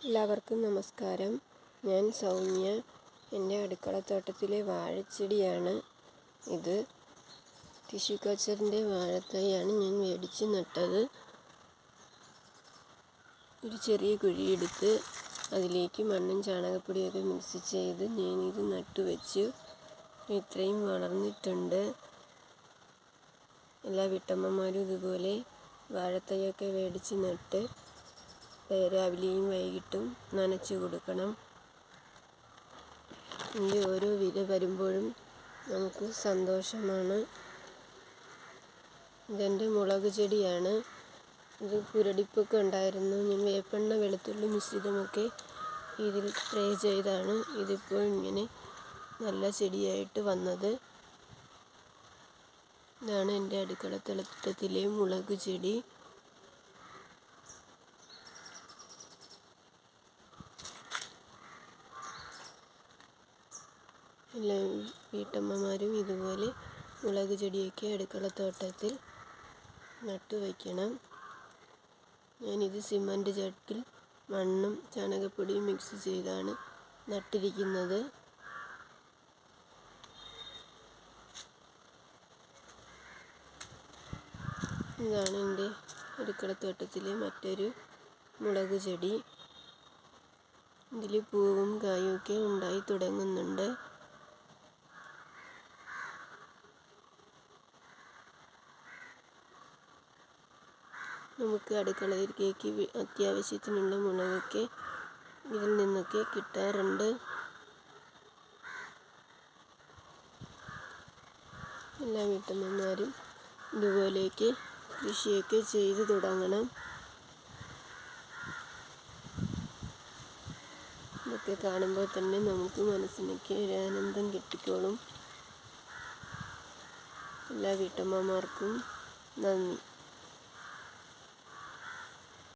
എല്ലാവർക്കും നമസ്കാരം. ഞാൻ സൗമ്യ. എൻ്റെ അടുക്കളത്തോട്ടത്തിലെ വാഴച്ചെടിയാണ് ഇത്. ടിഷ്യൂ കൾച്ചറിൻ്റെ വാഴത്തൈയാണ് ഞാൻ മേടിച്ച് നട്ടത്. ഒരു ചെറിയ കുഴിയെടുത്ത് അതിലേക്ക് മണ്ണും ചാണകപ്പൊടിയൊക്കെ മിക്സ് ചെയ്ത് ഞാനിത് നട്ടുവെച്ചു. ഇത്രയും വളർന്നിട്ടുണ്ട്. എല്ലാ വീട്ടമ്മമാരും ഇതുപോലെ വാഴത്തൈയൊക്കെ മേടിച്ച് നട്ട് രാവിലെയും വൈകിട്ടും നനച്ചു കൊടുക്കണം. ഇതിൻ്റെ ഓരോ വില വരുമ്പോഴും നമുക്ക് സന്തോഷമാണ്. ഇതെൻ്റെ മുളക് ചെടിയാണ്. ഇത് കുരടിപ്പൊക്കെ ഉണ്ടായിരുന്നു. ഞാൻ വേപ്പെണ്ണ വെളുത്തുള്ളി മിശ്രിതമൊക്കെ ഇതിൽ സ്പ്രേ ചെയ്താണ് ഇതിപ്പോൾ ഇങ്ങനെ നല്ല ചെടിയായിട്ട് വന്നത്. ഇതാണ് എൻ്റെ അടുക്കളത്തോട്ടത്തിലെ മുളക് ചെടി. എല്ലാ വീട്ടമ്മമാരും ഇതുപോലെ മുളക് ചെടിയൊക്കെ അടുക്കളത്തോട്ടത്തിൽ നട്ടുവയ്ക്കണം. ഞാനിത് സിമൻറ്റ് ചട്ടിൽ മണ്ണും ചാണകപ്പൊടിയും മിക്സ് ചെയ്താണ് നട്ടിരിക്കുന്നത്. ഇതാണ് എൻ്റെ അടുക്കളത്തോട്ടത്തിലെ മറ്റൊരു മുളക് ചെടി. ഇതിൽ പൂവും കായും ഒക്കെ ഉണ്ടായി തുടങ്ങുന്നുണ്ട്. നമുക്ക് അടുക്കളയിലേക്ക് അത്യാവശ്യത്തിനുള്ള മുളകൊക്കെ ഇതിൽ നിന്നൊക്കെ കിട്ടാറുണ്ട്. എല്ലാ വീട്ടമ്മമാരും ഇതുപോലെയൊക്കെ കൃഷിയൊക്കെ ചെയ്തു തുടങ്ങണം. ഇതൊക്കെ കാണുമ്പോൾ തന്നെ നമുക്ക് മനസ്സിനൊക്കെ ഒരു ആനന്ദം കിട്ടിക്കോളും. എല്ലാ വീട്ടമ്മമാർക്കും നന്ദി.